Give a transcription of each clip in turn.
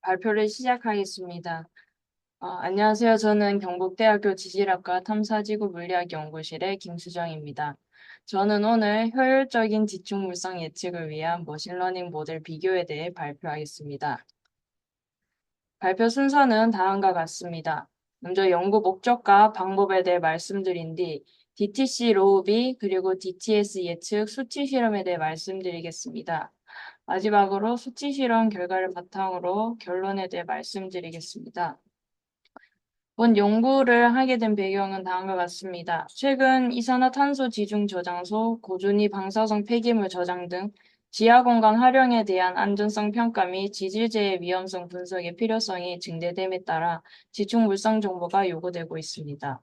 발표를 시작하겠습니다. 안녕하세요. 저는 경북대학교 지질학과 탐사지구 물리학 연구실의 김수정입니다. 저는 오늘 효율적인 지층물성 예측을 위한 머신러닝 모델 비교에 대해 발표하겠습니다. 발표 순서는 다음과 같습니다. 먼저 연구 목적과 방법에 대해 말씀드린 뒤 DTC 로우비 그리고 DTS 예측 수치 실험에 대해 말씀드리겠습니다. 마지막으로 수치 실험 결과를 바탕으로 결론에 대해 말씀드리겠습니다. 본 연구를 하게 된 배경은 다음과 같습니다. 최근 이산화탄소 지중 저장소, 고준위 방사성 폐기물 저장 등 지하 공간 활용에 대한 안전성 평가 및 지질재해 위험성 분석의 필요성이 증대됨에 따라 지층 물성 정보가 요구되고 있습니다.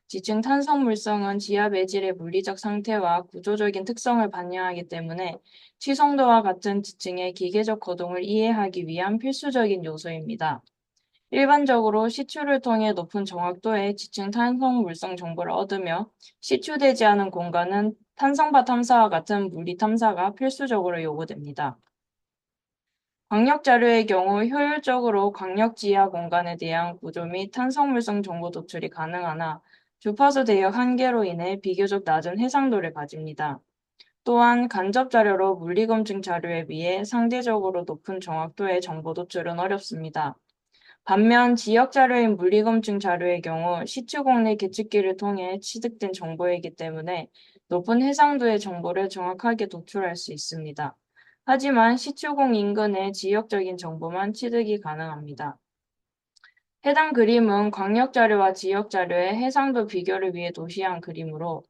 지층 탄성 물성은 지하 매질의 물리적 상태와 구조적인 특성을 반영하기 때문에 취성도와 같은 지층의 기계적 거동을 이해하기 위한 필수적인 요소입니다. 일반적으로 시추를 통해 높은 정확도의 지층 탄성 물성 정보를 얻으며 시추되지 않은 공간은 탄성바 탐사와 같은 물리 탐사가 필수적으로 요구됩니다. 광역 자료의 경우 효율적으로 광역 지하 공간에 대한 구조 및 탄성 물성 정보 도출이 가능하나 주파수 대역 한계로 인해 비교적 낮은 해상도를 가집니다. 또한 간접 자료로 물리 검증 자료에 비해 상대적으로 높은 정확도의 정보 도출은 어렵습니다. 반면 지역 자료인 물리검증 자료의 경우 시추공 내 계측기를 통해 취득된 정보이기 때문에 높은 해상도의 정보를 정확하게 도출할 수 있습니다. 하지만 시추공 인근의 지역적인 정보만 취득이 가능합니다. 해당 그림은 광역 자료와 지역 자료의 해상도 비교를 위해 도시한 그림으로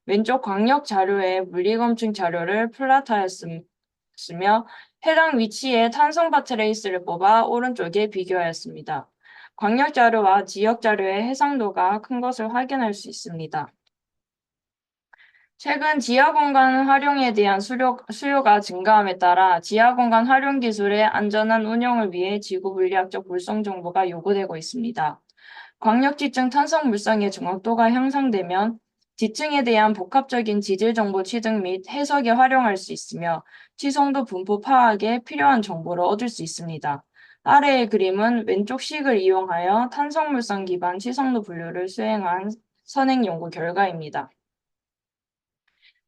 왼쪽 광역 자료의 물리검증 자료를 플롯하였으며 해당 위치에 탄성바 트레이스를 뽑아 오른쪽에 비교하였습니다. 광역 자료와 지역 자료의 해상도가 큰 것을 확인할 수 있습니다. 최근 지하공간 활용에 대한 수요가 증가함에 따라 지하공간 활용 기술의 안전한 운영을 위해 지구 물리학적 물성 정보가 요구되고 있습니다. 광역지층 탄성 물성의 정확도가 향상되면 지층에 대한 복합적인 지질 정보 취득 및 해석에 활용할 수 있으며 취성도 분포 파악에 필요한 정보를 얻을 수 있습니다. 아래의 그림은 왼쪽 식을 이용하여 탄성 물성 기반 취성도 분류를 수행한 선행 연구 결과입니다.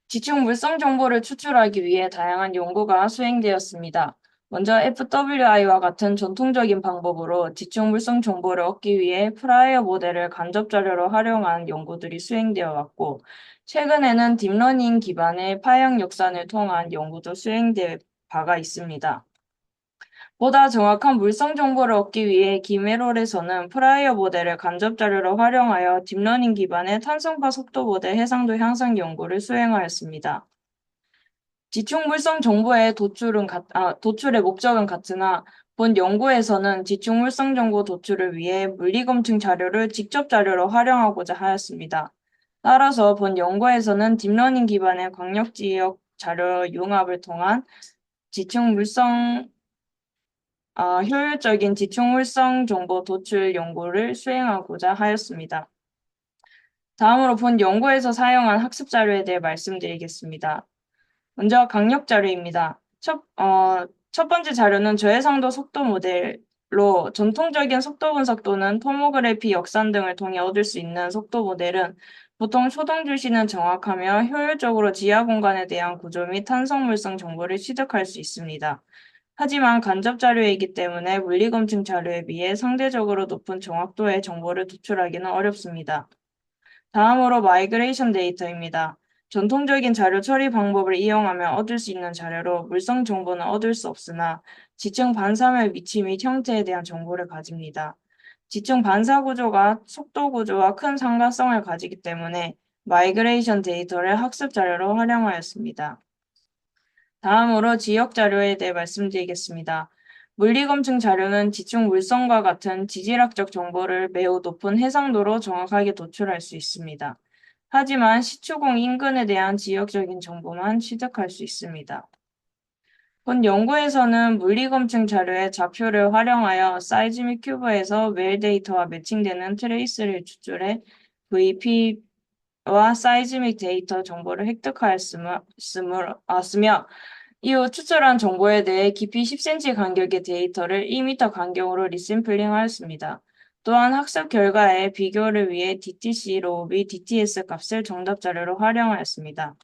지층 물성 정보를 추출하기 위해 다양한 연구가 수행되었습니다. 먼저 FWI와 같은 전통적인 방법으로 지층 물성 정보를 얻기 위해 프라이어 모델을 간접 자료로 활용한 연구들이 수행되어 왔고, 최근에는 딥러닝 기반의 파형 역산을 통한 연구도 수행될 바가 있습니다. 보다 정확한 물성 정보를 얻기 위해 기메롤에서는 프라이어 모델을 간접 자료로 활용하여 딥러닝 기반의 탄성파 속도 모델 해상도 향상 연구를 수행하였습니다. 지층 물성 정보의 도출의 목적은 같으나 본 연구에서는 지층 물성 정보 도출을 위해 물리 검증 자료를 직접 자료로 활용하고자 하였습니다. 따라서 본 연구에서는 딥러닝 기반의 광역 지역 자료 융합을 통한 지층 물성 효율적인 지층물성 정보 도출 연구를 수행하고자 하였습니다. 다음으로 본 연구에서 사용한 학습 자료에 대해 말씀드리겠습니다. 먼저 강력 자료입니다. 첫 번째 자료는 저해상도 속도 모델로 전통적인 속도 분석 또는 토모그래피 역산 등을 통해 얻을 수 있는 속도 모델은 보통 초동 주시는 정확하며 효율적으로 지하 공간에 대한 구조 및 탄성물성 정보를 취득할 수 있습니다. 하지만 간접 자료이기 때문에 물리검증 자료에 비해 상대적으로 높은 정확도의 정보를 도출하기는 어렵습니다. 다음으로 마이그레이션 데이터입니다. 전통적인 자료 처리 방법을 이용하면 얻을 수 있는 자료로 물성 정보는 얻을 수 없으나 지층 반사멸 위치 및 형태에 대한 정보를 가집니다. 지층 반사 구조가 속도 구조와 큰 상관성을 가지기 때문에 마이그레이션 데이터를 학습 자료로 활용하였습니다. 다음으로 지역 자료에 대해 말씀드리겠습니다. 물리검증 자료는 지층 물성과 같은 지질학적 정보를 매우 높은 해상도로 정확하게 도출할 수 있습니다. 하지만 시추공 인근에 대한 지역적인 정보만 취득할 수 있습니다. 본 연구에서는 물리검증 자료의 좌표를 활용하여 사이즈 및 큐브에서 웰 데이터와 매칭되는 트레이스를 추출해 VP와 사이즈믹 데이터 정보를 획득하였으며 이후 추출한 정보에 대해 깊이 10cm 간격의 데이터를 2m 간격으로 리샘플링하였습니다. 또한 학습 결과의 비교를 위해 DTC, 로우비, DTS 값을 정답 자료로 활용하였습니다.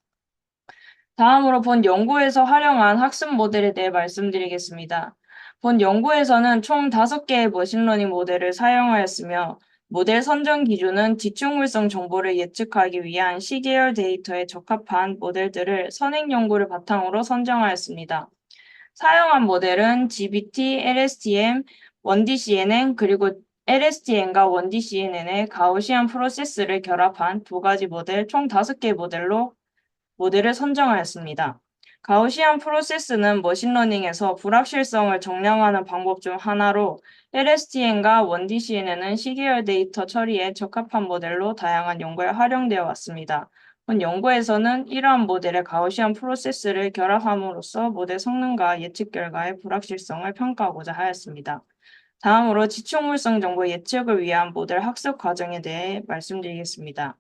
다음으로 본 연구에서 활용한 학습 모델에 대해 말씀드리겠습니다. 본 연구에서는 총 5개의 머신러닝 모델을 사용하였으며 모델 선정 기준은 지충물성 정보를 예측하기 위한 시계열 데이터에 적합한 모델들을 선행 연구를 바탕으로 선정하였습니다. 사용한 모델은 GBT, LSTM, 1DCNN 그리고 LSTM과 1DCNN의 가우시안 프로세스를 결합한 두 가지 모델 총 5개 모델을 선정하였습니다. 가우시안 프로세스는 머신러닝에서 불확실성을 정량하는 방법 중 하나로 LSTM과 1DCNN은 시계열 데이터 처리에 적합한 모델로 다양한 연구에 활용되어 왔습니다. 본 연구에서는 이러한 모델의 가우시안 프로세스를 결합함으로써 모델 성능과 예측 결과의 불확실성을 평가하고자 하였습니다. 다음으로 지충물성 정보 예측을 위한 모델 학습 과정에 대해 말씀드리겠습니다.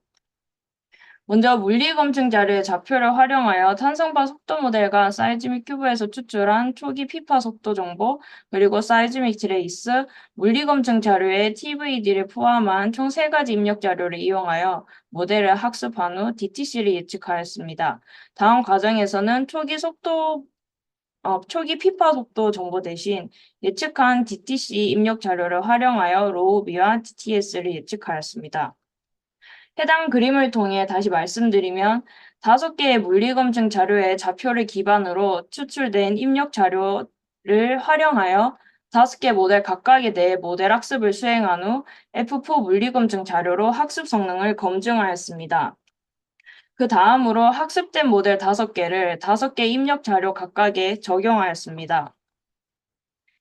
먼저 물리검증 자료의 좌표를 활용하여 탄성파 속도 모델과 사이즈믹 큐브에서 추출한 초기 피파 속도 정보, 그리고 사이즈믹 트레이스, 물리검증 자료에 TVD를 포함한 총 3가지 입력 자료를 이용하여 모델을 학습한 후 DTC를 예측하였습니다. 다음 과정에서는 초기 피파 속도 정보 대신 예측한 DTC 입력 자료를 활용하여 로우비와 DTS를 예측하였습니다. 해당 그림을 통해 다시 말씀드리면 5개의 물리검증 자료의 좌표를 기반으로 추출된 입력 자료를 활용하여 5개 모델 각각에 대해 모델 학습을 수행한 후 F4 물리검증 자료로 학습 성능을 검증하였습니다. 그 다음으로 학습된 모델 5개를 5개 입력 자료 각각에 적용하였습니다.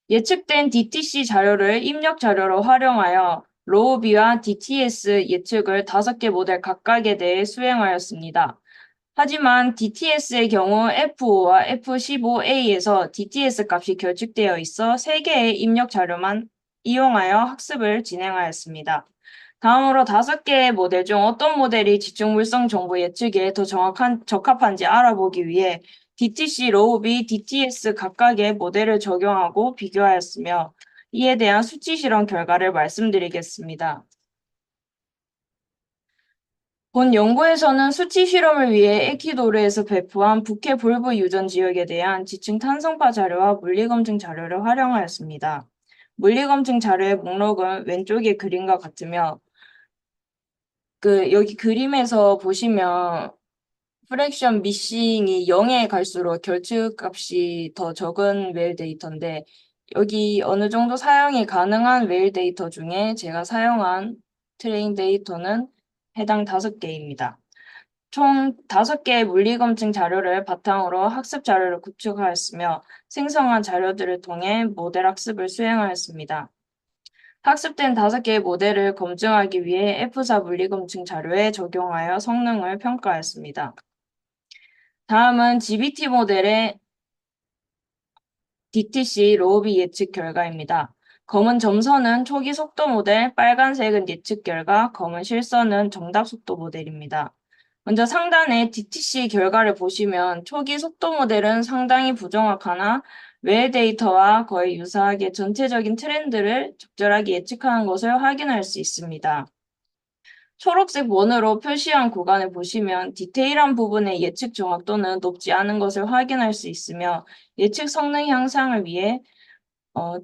예측된 DTC 자료를 입력 자료로 활용하여 로우비와 DTS 예측을 5개 모델 각각에 대해 수행하였습니다. 하지만 DTS의 경우 F5와 F15A에서 DTS 값이 결집되어 있어 3개의 입력 자료만 이용하여 학습을 진행하였습니다. 다음으로 5개의 모델 중 어떤 모델이 지중물성 정보 예측에 더 적합한지 알아보기 위해 DTC, 로우비, DTS 각각의 모델을 적용하고 비교하였으며 이에 대한 수치 실험 결과를 말씀드리겠습니다. 본 연구에서는 수치 실험을 위해 에키도르에서 배포한 북해 볼브 유전 지역에 대한 지층 탄성파 자료와 물리검증 자료를 활용하였습니다. 물리검증 자료의 목록은 왼쪽의 그림과 같으며 여기 그림에서 보시면 프랙션 미싱이 0에 갈수록 결측값이 더 적은 웨일 데이터인데 여기 어느 정도 사용이 가능한 웨일 데이터 중에 제가 사용한 트레인 데이터는 해당 5개입니다. 총 5개의 물리검증 자료를 바탕으로 학습 자료를 구축하였으며 생성한 자료들을 통해 모델 학습을 수행하였습니다. 학습된 5개의 모델을 검증하기 위해 F4 물리검증 자료에 적용하여 성능을 평가했습니다. 다음은 GBT 모델의 DTC 로우비 예측 결과입니다. 검은 점선은 초기 속도 모델, 빨간색은 예측 결과, 검은 실선은 정답 속도 모델입니다. 먼저 상단의 DTC 결과를 보시면 초기 속도 모델은 상당히 부정확하나 외 데이터와 거의 유사하게 전체적인 트렌드를 적절하게 예측하는 것을 확인할 수 있습니다. 초록색 원으로 표시한 구간을 보시면 디테일한 부분의 예측 정확도는 높지 않은 것을 확인할 수 있으며 예측 성능 향상을 위해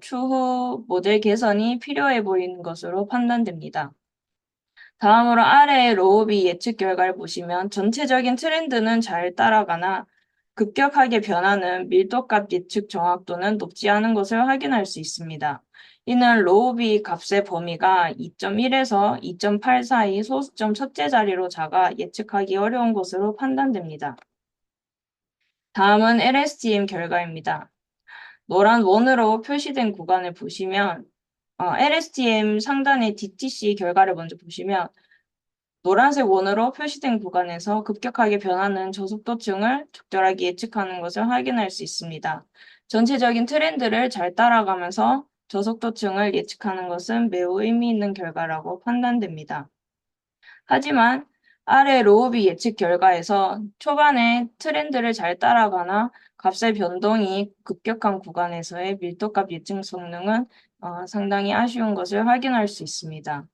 추후 모델 개선이 필요해 보이는 것으로 판단됩니다. 다음으로 아래의 로우비 예측 결과를 보시면 전체적인 트렌드는 잘 따라가나 급격하게 변하는 밀도값 예측 정확도는 높지 않은 것을 확인할 수 있습니다. 이는 로우비 값의 범위가 2.1에서 2.8 사이 소수점 첫째 자리로 작아 예측하기 어려운 것으로 판단됩니다. 다음은 LSTM 결과입니다. 노란 원으로 표시된 구간을 보시면 LSTM 상단의 DTC 결과를 먼저 보시면 노란색 원으로 표시된 구간에서 급격하게 변하는 저속도층을 적절하게 예측하는 것을 확인할 수 있습니다. 전체적인 트렌드를 잘 따라가면서 저속도층을 예측하는 것은 매우 의미 있는 결과라고 판단됩니다. 하지만 아래 로우비 예측 결과에서 초반에 트렌드를 잘 따라가나 값의 변동이 급격한 구간에서의 밀도값 예측 성능은 상당히 아쉬운 것을 확인할 수 있습니다.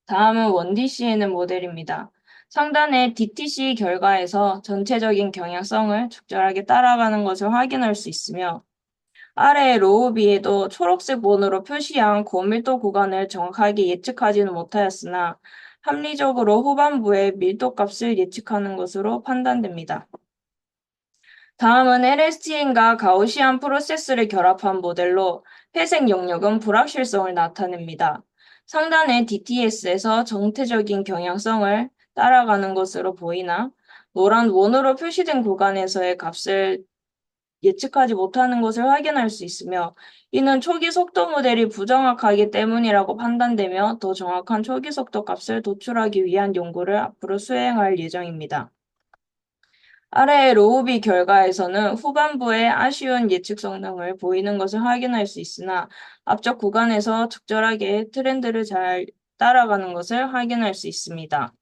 다음은 원DCNN 모델입니다. 상단의 DTC 결과에서 전체적인 경향성을 적절하게 따라가는 것을 확인할 수 있으며 아래의 로우 B에도 초록색 원으로 표시한 고밀도 구간을 정확하게 예측하지는 못하였으나 합리적으로 후반부의 밀도값을 예측하는 것으로 판단됩니다. 다음은 LSTM과 가우시안 프로세스를 결합한 모델로 회색 영역은 불확실성을 나타냅니다. 상단의 DTS에서 정태적인 경향성을 따라가는 것으로 보이나 노란 원으로 표시된 구간에서의 값을 예측하지 못하는 것을 확인할 수 있으며 이는 초기 속도 모델이 부정확하기 때문이라고 판단되며 더 정확한 초기 속도 값을 도출하기 위한 연구를 앞으로 수행할 예정입니다. 아래의 로우비 결과에서는 후반부에 아쉬운 예측 성능을 보이는 것을 확인할 수 있으나 앞쪽 구간에서 적절하게 트렌드를 잘 따라가는 것을 확인할 수 있습니다.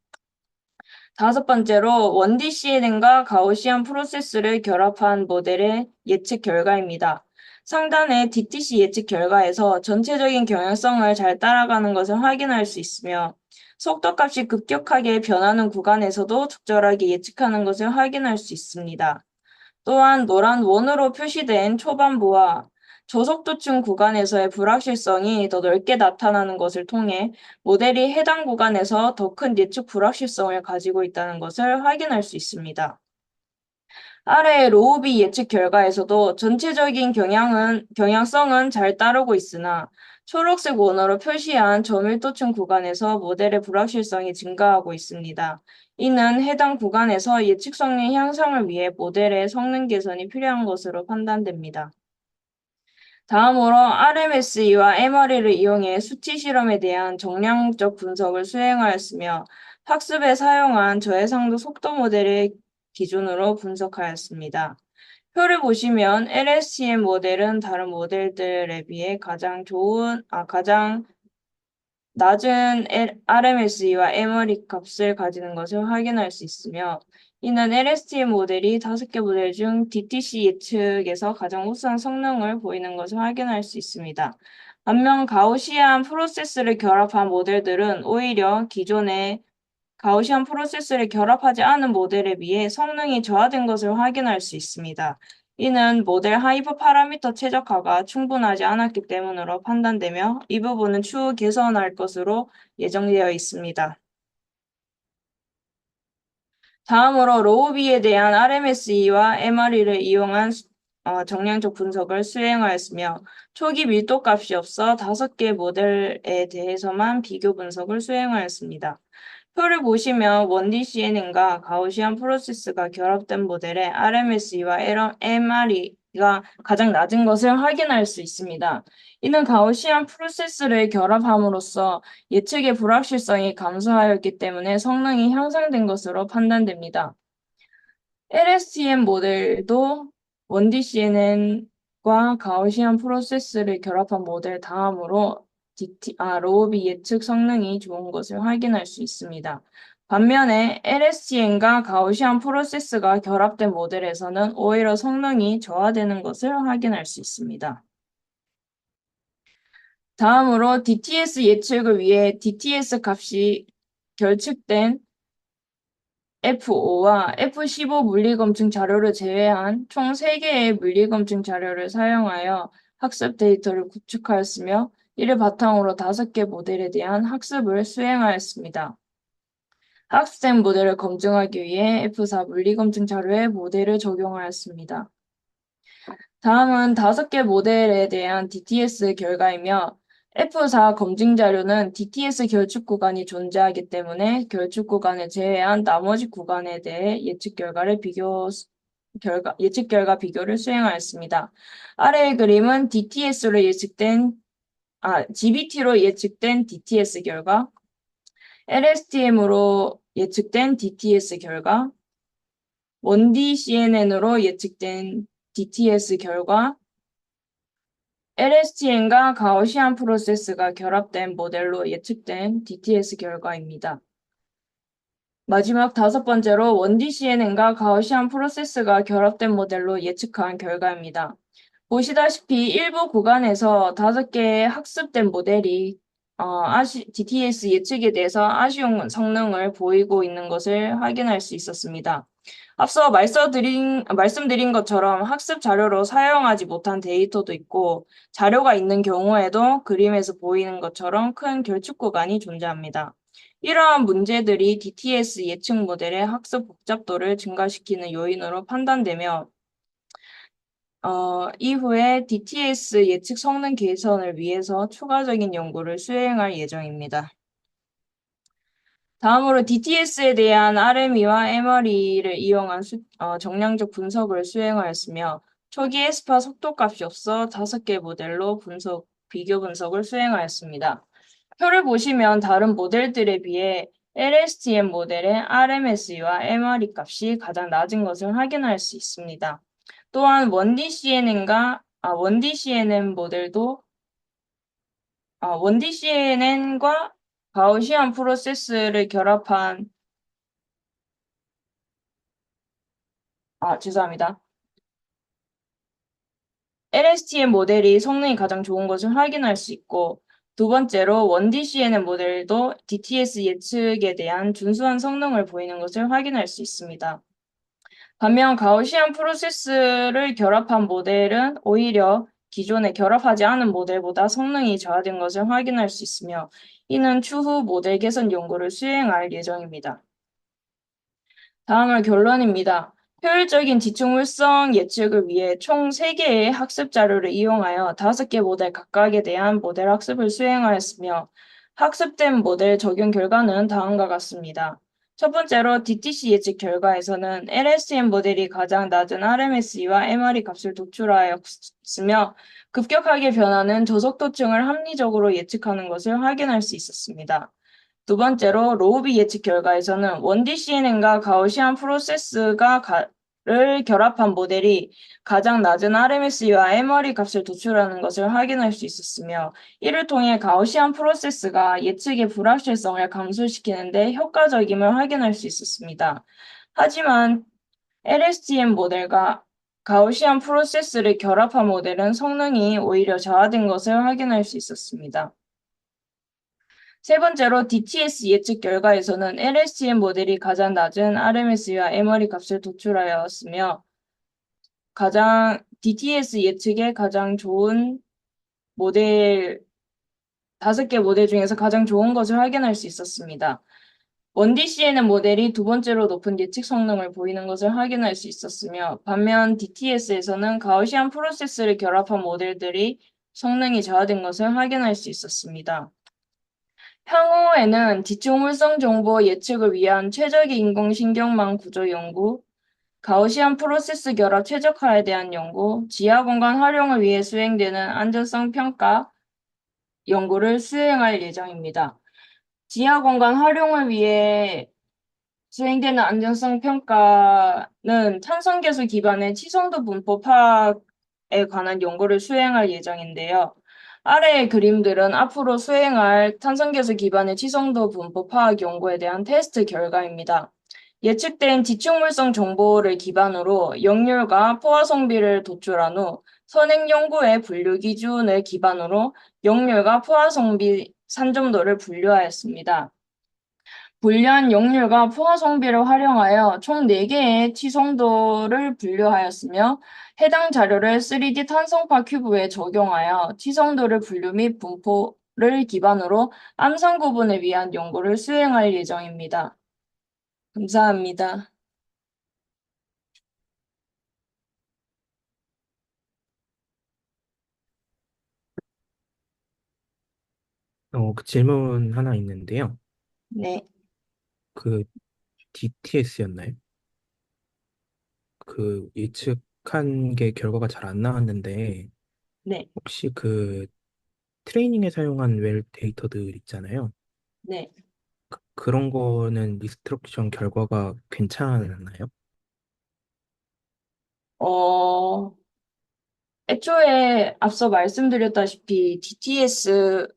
다섯 번째로 원DCNN과 가우시안 프로세스를 결합한 모델의 예측 결과입니다. 상단의 DTC 예측 결과에서 전체적인 경향성을 잘 따라가는 것을 확인할 수 있으며 속도값이 급격하게 변하는 구간에서도 적절하게 예측하는 것을 확인할 수 있습니다. 또한 노란 원으로 표시된 초반부와 저속도층 구간에서의 불확실성이 더 넓게 나타나는 것을 통해 모델이 해당 구간에서 더 큰 예측 불확실성을 가지고 있다는 것을 확인할 수 있습니다. 아래의 로우비 예측 결과에서도 전체적인 경향성은 잘 따르고 있으나 초록색 원어로 표시한 저밀도층 구간에서 모델의 불확실성이 증가하고 있습니다. 이는 해당 구간에서 예측 성능 향상을 위해 모델의 성능 개선이 필요한 것으로 판단됩니다. 다음으로 RMSE와 MRE를 이용해 수치 실험에 대한 정량적 분석을 수행하였으며 학습에 사용한 저해상도 속도 모델을 기준으로 분석하였습니다. 표를 보시면 LSTM 모델은 다른 모델들에 비해 가장 낮은 RMSE와 MRE 값을 가지는 것을 확인할 수 있으며 이는 LSTM 모델이 5개 모델 중 DTC 예측에서 가장 우수한 성능을 보이는 것을 확인할 수 있습니다. 반면 가우시안 프로세스를 결합한 모델들은 오히려 기존의 가우시안 프로세스를 결합하지 않은 모델에 비해 성능이 저하된 것을 확인할 수 있습니다. 이는 모델 하이브 파라미터 최적화가 충분하지 않았기 때문으로 판단되며 이 부분은 추후 개선할 것으로 예정되어 있습니다. 다음으로 로우비에 대한 RMSE와 MRE를 이용한 정량적 분석을 수행하였으며 초기 밀도값이 없어 5개 모델에 대해서만 비교 분석을 수행하였습니다. 표를 보시면 원DCNN과 가우시안 프로세스가 결합된 모델의 RMSE와 MRE가 가장 낮은 것을 확인할 수 있습니다. 이는 가우시안 프로세스를 결합함으로써 예측의 불확실성이 감소하였기 때문에 성능이 향상된 것으로 판단됩니다. LSTM 모델도 원DCNN과 가우시안 프로세스를 결합한 모델 다음으로 로우비 예측 성능이 좋은 것을 확인할 수 있습니다. 반면에 LSTM과 가우시안 프로세스가 결합된 모델에서는 오히려 성능이 저하되는 것을 확인할 수 있습니다. 다음으로 DTS 예측을 위해 DTS 값이 결측된 F5와 F15 물리검증 자료를 제외한 총 3개의 물리검증 자료를 사용하여 학습 데이터를 구축하였으며 이를 바탕으로 5개 모델에 대한 학습을 수행하였습니다. 학습된 모델을 검증하기 위해 F4 물리검증 자료에 모델을 적용하였습니다. 다음은 5개 모델에 대한 DTS 결과이며 F4 검증 자료는 DTS 결축 구간이 존재하기 때문에 결축 구간을 제외한 나머지 구간에 대해 예측 결과 비교를 수행하였습니다. 아래의 그림은 GBT로 예측된 DTS 결과, LSTM으로 예측된 DTS 결과, 원DCNN으로 예측된 DTS 결과, LSTM과 가우시안 프로세스가 결합된 모델로 예측된 DTS 결과입니다. 마지막 다섯 번째로 원디 CNN과 가우시안 프로세스가 결합된 모델로 예측한 결과입니다. 보시다시피 일부 구간에서 다섯 개의 학습된 모델이 DTS 예측에 대해서 아쉬운 성능을 보이고 있는 것을 확인할 수 있었습니다. 앞서 말씀드린 것처럼 학습 자료로 사용하지 못한 데이터도 있고 자료가 있는 경우에도 그림에서 보이는 것처럼 큰 결축 구간이 존재합니다. 이러한 문제들이 DTS 예측 모델의 학습 복잡도를 증가시키는 요인으로 판단되며 이후에 DTS 예측 성능 개선을 위해서 추가적인 연구를 수행할 예정입니다. 다음으로 DTS에 대한 RME와 MRE를 이용한 정량적 분석을 수행하였으며 초기 에스파 속도값이 없어 5개 모델로 비교 분석을 수행하였습니다. 표를 보시면 다른 모델들에 비해 LSTM 모델의 RMS와 MRE 값이 가장 낮은 것을 확인할 수 있습니다. 또한 1D 모델도 1D CNN과 가우시안 프로세스를 결합한 죄송합니다. LSTM 모델이 성능이 가장 좋은 것을 확인할 수 있고 두 번째로 1D CNN 모델도 DTS 예측에 대한 준수한 성능을 보이는 것을 확인할 수 있습니다. 반면 가우시안 프로세스를 결합한 모델은 오히려 기존에 결합하지 않은 모델보다 성능이 저하된 것을 확인할 수 있으며 이는 추후 모델 개선 연구를 수행할 예정입니다. 다음은 결론입니다. 효율적인 지층물성 예측을 위해 총 3개의 학습 자료를 이용하여 5개 모델 각각에 대한 모델 학습을 수행하였으며 학습된 모델 적용 결과는 다음과 같습니다. 첫 번째로 DTC 예측 결과에서는 LSTM 모델이 가장 낮은 RMS와 MRE 값을 도출하였으며 급격하게 변하는 저속도층을 합리적으로 예측하는 것을 확인할 수 있었습니다. 두 번째로 로우비 예측 결과에서는 1D CNN과 가우시안 프로세스를 결합한 모델이 가장 낮은 RMS와 MRE 값을 도출하는 것을 확인할 수 있었으며 이를 통해 가우시안 프로세스가 예측의 불확실성을 감소시키는 데 효과적임을 확인할 수 있었습니다. 하지만 LSTM 모델과 가우시안 프로세스를 결합한 모델은 성능이 오히려 저하된 것을 확인할 수 있었습니다. 세 번째로 DTS 예측 결과에서는 LSTM 모델이 가장 낮은 RMS와 MRE 값을 도출하였으며 DTS 예측에 가장 좋은 모델, 5개 모델 중에서 가장 좋은 것을 확인할 수 있었습니다. 1DC에는 모델이 두 번째로 높은 예측 성능을 보이는 것을 확인할 수 있었으며 반면 DTS에서는 가우시안 프로세스를 결합한 모델들이 성능이 저하된 것을 확인할 수 있었습니다. 향후에는 지층물성 정보 예측을 위한 최적의 인공신경망 구조 연구, 가우시안 프로세스 결합 최적화에 대한 연구, 지하 공간 활용을 위해 수행되는 안전성 평가 연구를 수행할 예정입니다. 지하 공간 활용을 위해 수행되는 안전성 평가는 탄성계수 기반의 치성도 분포 파악에 관한 연구를 수행할 예정인데요. 아래의 그림들은 앞으로 수행할 탄성계수 기반의 치성도 분포 파악 연구에 대한 테스트 결과입니다. 예측된 지층물성 정보를 기반으로 역률과 포화 성비를 도출한 후 선행 연구의 분류 기준을 기반으로 역률과 포화 성비 산점도를 분류하였습니다. 분류한 역률과 포화 성비를 활용하여 총 4개의 치성도를 분류하였으며 해당 자료를 3D 탄성파 큐브에 적용하여 치성도를 분류 및 분포를 기반으로 암산 구분을 위한 연구를 수행할 예정입니다. 감사합니다. 그 질문 하나 있는데요. 네, 그 DTS였나요? 그 예측한 게 결과가 잘 안 나왔는데 네, 혹시 그 트레이닝에 사용한 웰 데이터들 있잖아요. 네. 그런 거는 리스트럭션 결과가 괜찮았나요? 어, 애초에 앞서 말씀드렸다시피 DTS,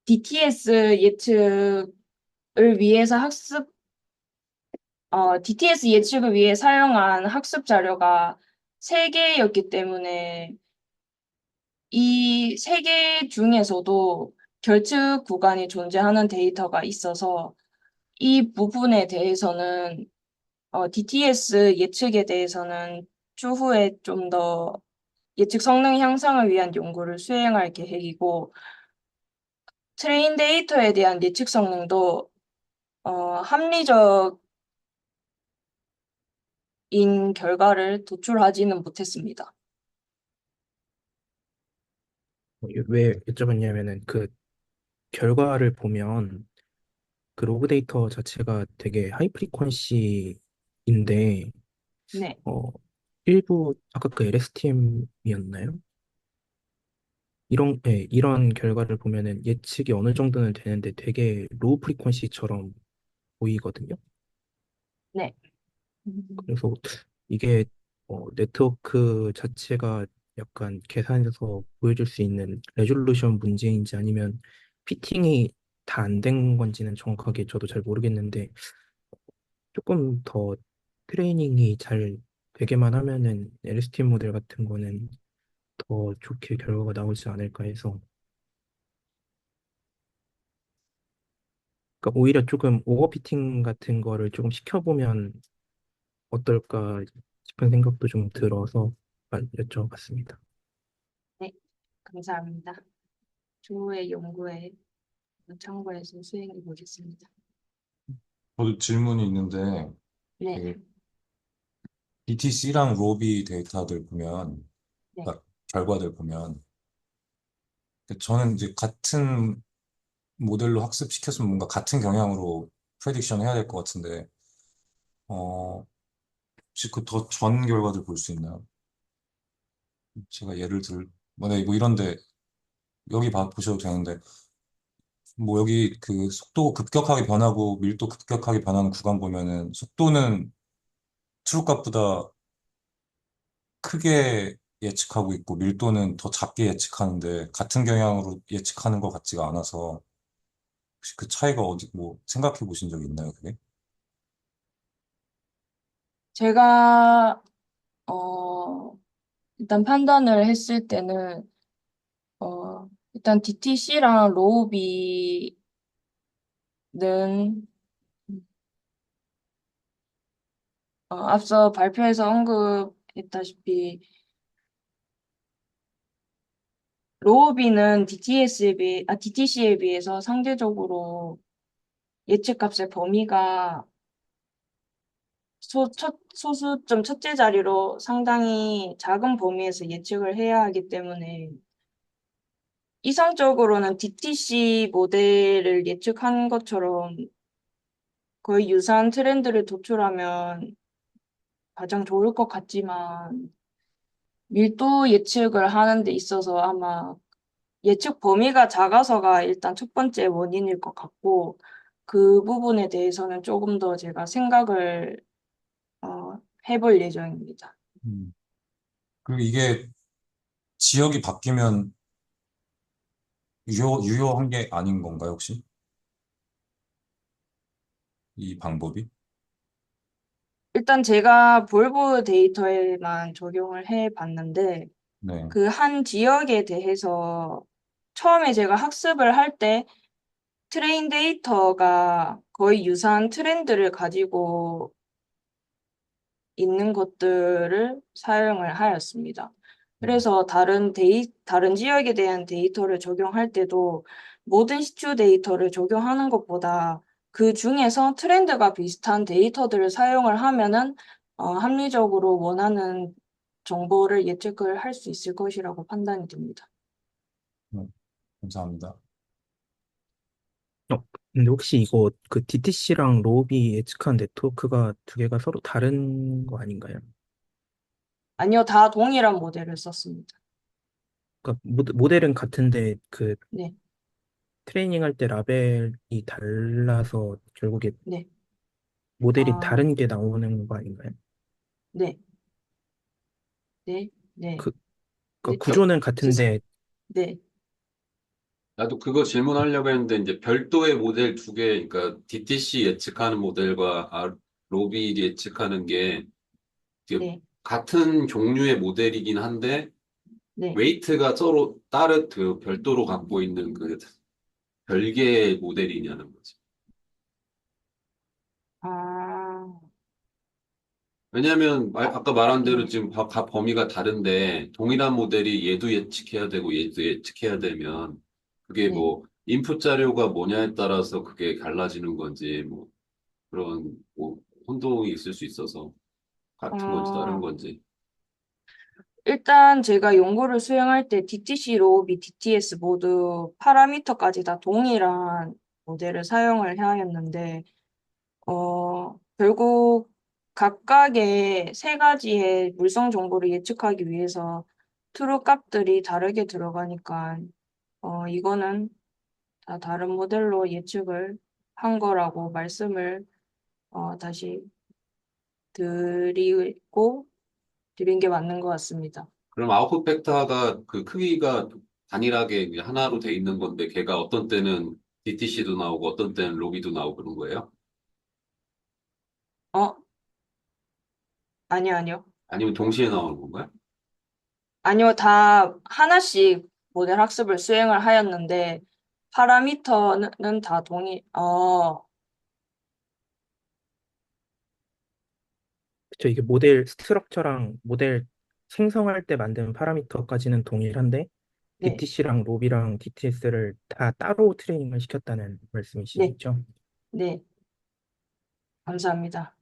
DTS 예측을 위해서 DTS 예측을 위해 사용한 학습 자료가 세 개였기 때문에 이 세 개 중에서도 결측 구간이 존재하는 데이터가 있어서 이 부분에 대해서는 DTS 예측에 대해서는 추후에 좀 더 예측 성능 향상을 위한 연구를 수행할 계획이고 트레인 데이터에 대한 예측 성능도 합리적인 결과를 도출하지는 못했습니다. 왜 여쭤봤냐면은 그 결과를 보면 그 로그 데이터 자체가 되게 하이 프리퀀시인데 네. 어 일부 아까 그 LSTM이었나요? 이런 결과를 보면은 예측이 어느 정도는 되는데 되게 로우 프리퀀시처럼 보이거든요. 네. 음, 그래서 이게 네트워크 자체가 약간 계산해서 보여줄 수 있는 레졸루션 문제인지 아니면 피팅이 다 안 된 건지는 정확하게 저도 잘 모르겠는데 조금 더 트레이닝이 잘 되게만 하면은 LSTM 모델 같은 거는 더 좋게 결과가 나오지 않을까 해서 그러니까 오히려 조금 오버피팅 같은 거를 조금 시켜보면 어떨까 싶은 생각도 좀 들어서 여쭤봤습니다. 네. 감사합니다. 추후의 연구에 참고해서 수행해 보겠습니다. 저도 질문이 있는데, 네. 그 BTC랑 로비 데이터들 보면, 네. 그러니까 결과들 보면, 저는 이제 같은 모델로 학습시켰으면 뭔가 같은 경향으로 프레딕션 해야 될 것 같은데, 어, 혹시 그 더 전 결과들 볼 수 있나요? 제가 뭐 이런데, 보셔도 되는데, 뭐 여기 그 속도 급격하게 변하고 밀도 급격하게 변하는 구간 보면은 속도는 트루 값보다 크게 예측하고 있고 밀도는 더 작게 예측하는데 같은 경향으로 예측하는 것 같지가 않아서 혹시 그 차이가 어디 뭐 생각해 보신 적 있나요, 그게? 제가 어, 일단 판단을 했을 때는 일단 DTC랑 로우비는 앞서 발표에서 언급했다시피 로우비는 DTC에 비해서 상대적으로 예측값의 범위가 소수점 첫째 자리로 상당히 작은 범위에서 예측을 해야 하기 때문에 이상적으로는 DTC 모델을 예측한 것처럼 거의 유사한 트렌드를 도출하면 가장 좋을 것 같지만 밀도 예측을 하는 데 있어서 아마 예측 범위가 작아서가 일단 첫 번째 원인일 것 같고 그 부분에 대해서는 조금 더 제가 생각을 해볼 예정입니다. 음. 그리고 이게 지역이 바뀌면 유효한 게 아닌 건가요, 혹시? 이 방법이? 일단 제가 볼보 데이터에만 적용을 해 봤는데 네. 그 한 지역에 대해서 처음에 제가 학습을 할 때 트레인 데이터가 거의 유사한 트렌드를 가지고 있는 것들을 사용을 하였습니다. 음. 그래서 다른 지역에 대한 데이터를 적용할 때도 모든 시추 데이터를 적용하는 것보다 그 중에서 트렌드가 비슷한 데이터들을 사용을 하면은 합리적으로 원하는 정보를 예측을 할 수 있을 것이라고 판단이 됩니다. 네, 감사합니다. 어, 근데 혹시 이거 그 DTC랑 로비 예측한 네트워크가 두 개가 서로 다른 거 아닌가요? 아니요, 다 동일한 모델을 썼습니다. 그러니까 모델은 같은데 그 네, 트레이닝 할 때 라벨이 달라서 결국에 네, 모델이 아, 다른 게 나오는 거 아닌가요? 네, 네, 네, 그, 네, 그러니까 구조는 죄송, 같은데 네. 나도 그거 질문하려고 했는데, 이제 별도의 모델 두 개, 그러니까 DTC 예측하는 모델과 로비 예측하는 게 이게 네, 같은 종류의 모델이긴 한데, 네. 웨이트가 서로 그 별도로 갖고 있는 그 별개의 모델이냐는 거지. 아, 아까 말한 대로 네, 지금 범위가 다른데, 동일한 모델이 얘도 예측해야 되고, 얘도 예측해야 되면, 그게 네. 뭐, 인풋 자료가 뭐냐에 따라서 그게 갈라지는 건지, 뭐, 그런, 뭐, 혼동이 있을 수 있어서, 같은 건지 다른 어, 건지. 일단 제가 연구를 수행할 때 DTC, 로비, DTS 모두 파라미터까지 다 동일한 모델을 사용을 하였는데, 결국 각각의 세 가지의 물성 정보를 예측하기 위해서 트루 값들이 다르게 들어가니까, 이거는 다 다른 모델로 예측을 한 거라고 말씀을 다시 드리고 드린 게 맞는 것 같습니다. 그럼 아웃풋 벡터가 그 크기가 단일하게 이제 하나로 돼 있는 건데, 걔가 어떤 때는 DTC도 나오고, 어떤 때는 로비도 나오고 그런 거예요? 어, 아니요, 아니요. 아니면 동시에 나오는 건가요? 아니요, 다 하나씩 모델 학습을 수행을 하였는데, 파라미터는 다 그쵸, 이게 모델 스트럭처랑 모델 생성할 때 만든 파라미터까지는 동일한데 네, DTC랑 로비랑 DTS를 다 따로 트레이닝을 시켰다는 네, 말씀이시죠? 네, 감사합니다.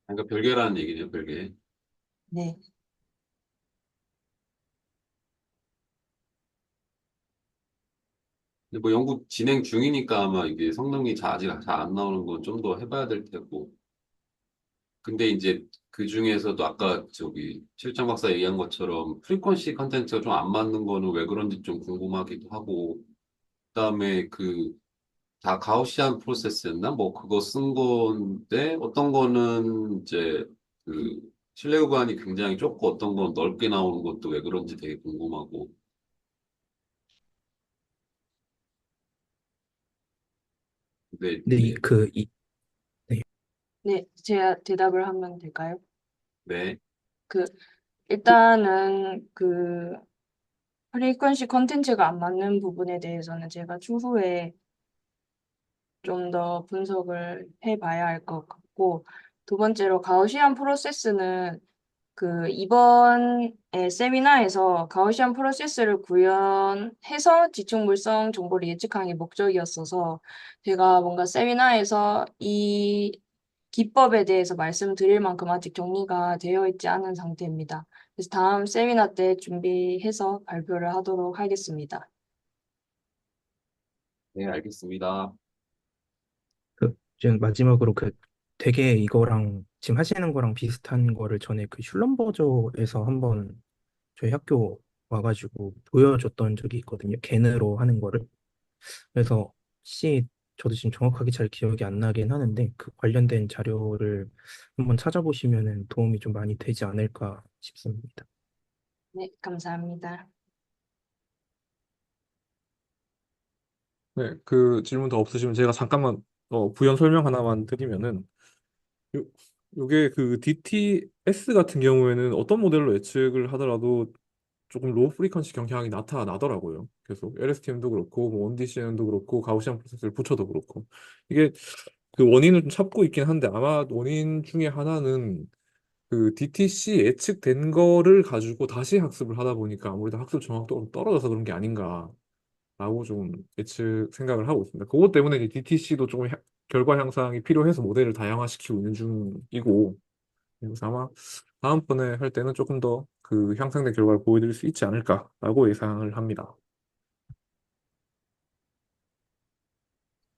그러니까 별개라는 얘기네요, 별개. 네, 근데 뭐 연구 진행 중이니까 아마 이게 성능이 아직 잘 안 나오는 건 좀 더 해봐야 될 테고. 근데 이제 그 중에서도 아까 저기 실장 박사 얘기한 것처럼 프리퀀시 컨텐츠가 좀 안 맞는 거는 왜 그런지 좀 궁금하기도 하고. 그다음에 그 다 가우시안 프로세스였나? 뭐 그거 쓴 건데 어떤 거는 이제 그 신뢰 구간이 굉장히 좁고 어떤 건 넓게 나오는 것도 왜 그런지 되게 궁금하고. 근데 근데 네, 네. 네, 제가 대답을 하면 될까요? 네. 그, 일단은 프리퀀시 컨텐츠가 안 맞는 부분에 대해서는 제가 추후에 좀 더 분석을 해봐야 할 것 같고, 두 번째로 가우시안 프로세스는 이번에 세미나에서 가우시안 프로세스를 구현해서 지층물성 정보를 예측하는 게 목적이었어서 제가 뭔가 세미나에서 이 기법에 대해서 말씀드릴 만큼 아직 정리가 되어 있지 않은 상태입니다. 그래서 다음 세미나 때 준비해서 발표를 하도록 하겠습니다. 네, 알겠습니다. 지금 마지막으로 되게 이거랑 지금 하시는 거랑 비슷한 거를 전에 슐럼버저에서 한번 저희 학교 와가지고 보여줬던 적이 있거든요. 겐으로 하는 거를. 그래서 혹시 저도 지금 정확하게 잘 기억이 안 나긴 하는데 그 관련된 자료를 한번 찾아보시면은 도움이 좀 많이 되지 않을까 싶습니다. 네, 감사합니다. 네, 그 질문 더 없으시면 제가 잠깐만 부연 설명 하나만 드리면은 요, 요게 그 DTS 같은 경우에는 어떤 모델로 예측을 하더라도 조금 로우 프리퀀시 경향이 나타나더라고요. 계속 LSTM도 그렇고 뭐 원디시엠도 그렇고 가우시안 프로세스를 붙여도 그렇고 이게 그 원인을 좀 찾고 있긴 한데 아마 원인 중에 하나는 그 DTC 예측된 거를 가지고 다시 학습을 하다 보니까 아무래도 학습 정확도가 좀 떨어져서 그런 게 아닌가 라고 좀 예측 생각을 하고 있습니다. 그것 때문에 이제 DTC도 조금 결과 향상이 필요해서 모델을 다양화시키고 있는 중이고, 그래서 아마 다음번에 할 때는 조금 더 그 향상된 결과를 보여드릴 수 있지 않을까라고 예상을 합니다.